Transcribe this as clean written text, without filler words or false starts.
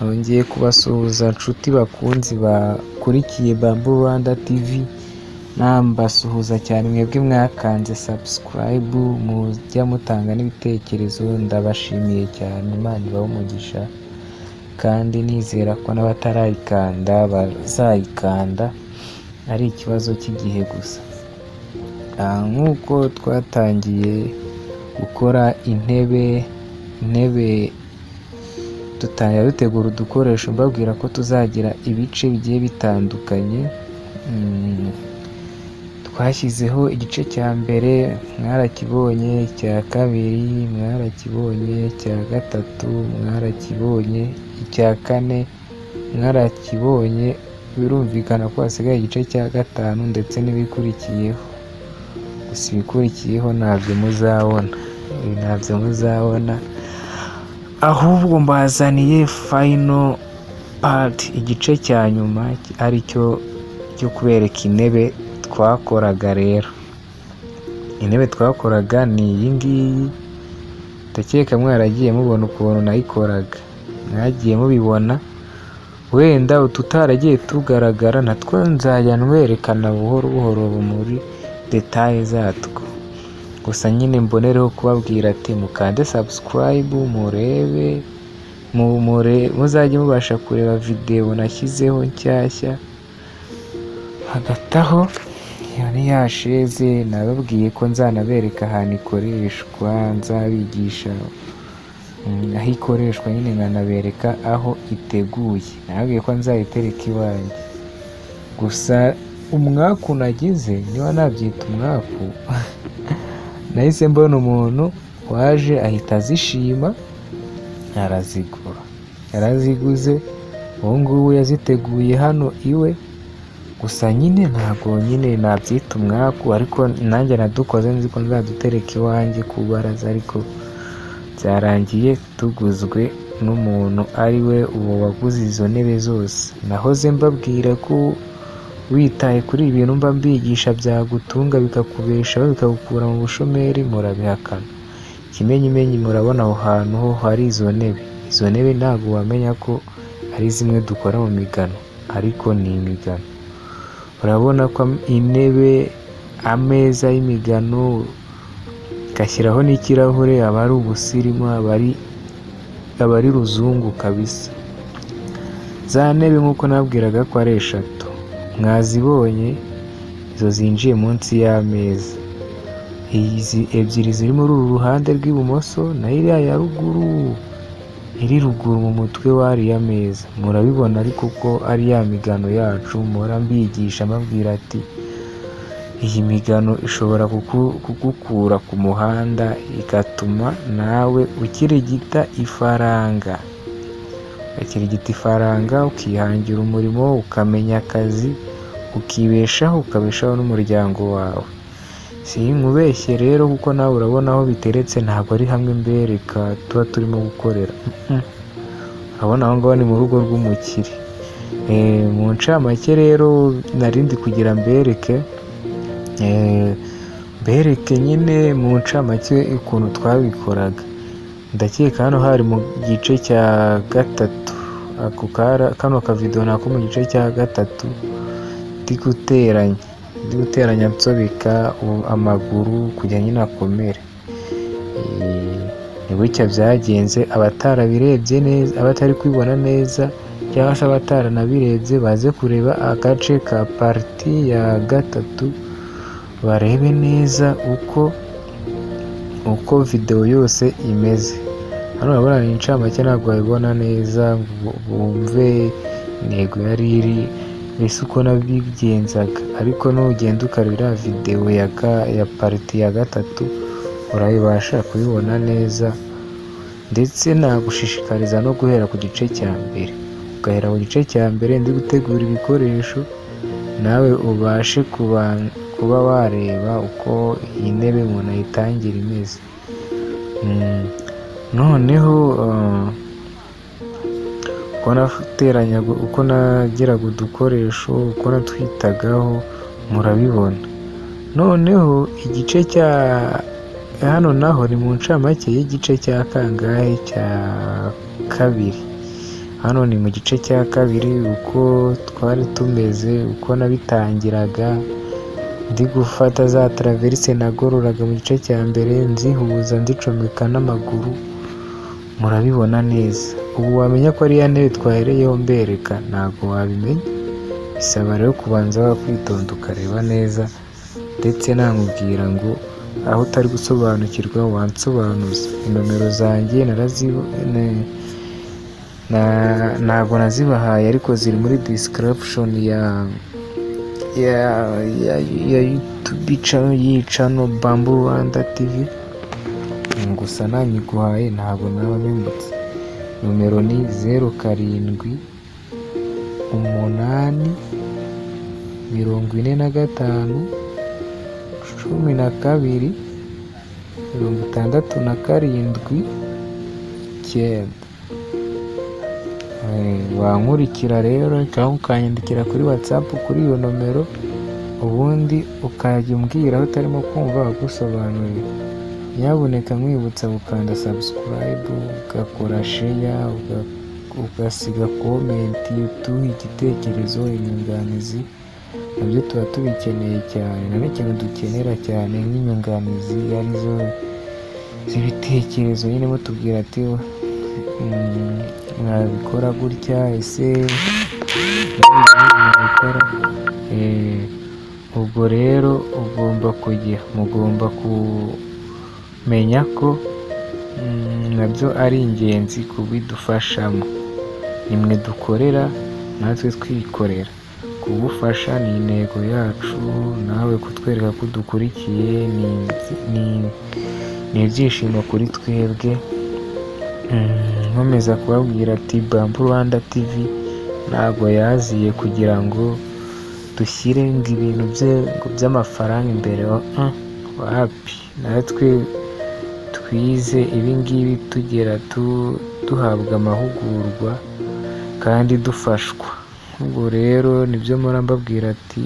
Ngiye kubasuhuza nshuti bakunzi bakurikiye Bamboo Rwanda TV, nambasuhuza cyane mwebwe mwakanze subscribe, mujya mutanga n'ibitekerezo, ndabashimiye cyane. Imana ibahe umugisha, kandi nizera ko n'abatarayikanda bazayikanda, ari ikibazo cy'igihe gusa. Nk'uko twatangiye gukora intebe dutangira dutegura udukoresho, mbabwira ko tuzagira ibice bigiye bitandukanye. Twashyizeho igice cya mbere mwarakibonye, icya kabiri mwarakibonye, icya gatatu mwarakibonye, icya kane mwarakibonye. Birumvikana ko hasigaye igice cya gatanu ndetse n'ibikurikiyeho, gusa ibikurikiyeho ntabyo muzabona, ahubwo mbazaniye final part, igice cya nyuma, aricyo cyo kubereka intebe twakoraga. Rero intebe twakoraga ni iyi ngiyi, ndakeka mwaragiye mubona ukuntu nayikoraga, mwagiye mubibona. Wenda ututaragiye tugaragara natwo nzajya nwerekana buhoro buhoro muri detaye zatwo, gusa nyine mbonereho kubabwira ati mukande subscribe, murebe muzajye mubasha kureba video nashyizeho nshyashya. Hagati aho iyo ni ya sheze nababwiye ko nzanabereka ahantu ikoreshwa, nzabigisha aho ikoreshwa, nyine nkanabereka aho iteguye. Nababwiye ko nzayitereka iwanjye, gusa umwaku nagize, niba nabyita umwaku nahise mbona umuntu waje ahita azishima arazigura, yaraziguze. Ubu ngubu yaziteguye hano iwe, gusa nyine ntabwo nyine nabyita umwaku, ariko nanjye nadukoze nzi ko nzadutereka iwanjye ku baraza, ariko byarangiye tuguzwe n'umuntu ari we uwo waguze izo ntebe zose. Nahoze mbabwira ko witaye kuri ibintu mba mbigisha byagutunga bikakubeshaho bikagukura mu bushomeri, murabihakana. Ikimenyimenyi murabona aho hantu ho hari izo ntebe. Izo ntebe ntabwo wamenya ko ari zimwe dukora mu migano, ariko ni imigano. Urabona ko intebe, ameza y'imigano, gashyiraho n'ikirahure, aba ari ubusirimu, aba ari ruzungu kabisa. Za ntebe nk'uko nabwiraga ko ari eshatu, mwazibonye, izo zinjiye munsi y'ameza. Izi ebyiri ziri muri uru ruhande rw'ibumoso, naho iriya ya ruguru iri ruguru mu mutwe w'ariya meza, murabibona. Ariko ko ari ya migano yacu mpora mbigisha mbabwira ati iyi migano ishobora kugukura ku muhanda, igatuma nawe ukirigita ifaranga, ukihangira umurimo, ukamenya akazi, ukibeshaho, ukabeshaho n'umuryango wawe. Sinkubeshye rero, kuko nawe urabona aho biteretse ntabwo ari hamwe mbereka tuba turimo gukorera. Urabona aho ngaho ni mu rugo rw'umukire. Mu ncamake rero narindi kugira mbereke nyine mu ncamake ukuntu twabikoraga. Ndakeka hano hari mu gice cya gatatu, kano kavido nako mu gice cya gatatu, ndi guteranya nsobeka amaguru kugira nyine akomere. Ni gutya byagenze. Abatarabirebye neza, abatari kubibona neza, cyangwa se abataranabirebye, baze kureba agace ka pariti ya gatatu, barebe neza uko video yose imeze. Hano urabona ni incamake, ntabwo wabibona neza ngo bumve intego yari iri, mbese uko nabigenzaga. Ariko nugenda ukareba video ya pariti ya gatatu, urabibasha kubibona neza. Ndetse nagushishikariza no guhera ku gice cya mbere, ugahera ku gice cya mbere ndi gutegura ibikoresho, nawe ubashe kuba wareba uko iyi ntebe umuntu ayitangira imeze. Noneho uko nagiraga udukoresho, uko natwitagaho, murabibona. Noneho igice cya hano naho ni mu ncamake y'igice cya kangahe, cya kabiri. Hano ni mu gice cya kabiri uko twari tumeze, uko nabitangiraga ndi gufata za traverse nagororaga mu gice cya mbere nzihuza nzicomeka n'amaguru, murabibona neza. Ubu wamenya ko ari ya ntebe twahereyeho mbereka? Ntabwo wabimenya, bisaba rero kubanza wakwitonda ukareba neza, ndetse namubwira ngo aho utari gusobanukirwa wansobanuza. Inomero zanjye ntabwo nazibahaye ariko ziri muri description ya YouTube channel Bamboo Rwanda TV. Gusa nanyiguhaye ntabwo naba mpemutse. Nomero ni 07 8 45 12 67 9. Wankurikira rero cyangwa ukanyandikira kuri WhatsApp kuri iyo nomero, ubundi ukajya umbwira aho utarimo kumva bagusobanurira. Nyabuneka nkwibutsa gukanda subscribe, ugakora share, ugasiga comment, uduha igitekerezo, inyunganizi, nabyo tuba tubikeneye cyane. Na n'ikintu dukenera cyane nk'inyunganizi arizo z'ibitekerezo, nyine mutubwira ati mwabikora gutya, ese mwabikora. Ubwo rero mugomba kumenya ko nabyo ari ingenzi kubidufashamo. Nimwe dukorera natwe twikorera, kugufasha ni intego yacu, nawe kutwereka ko dukurikiye ni ibyishimo kuri twebwe. Nkomeza kubabwira ati Bamboo Rwanda TV ntabwo yaziye kugira ngo dushyire ibintu by'amafaranga imbere, wapi. natwe twize ibingibi tugera duhabwa amahugurwa kandi dufashwa. Ubwo rero nibyo mpora mbabwira ati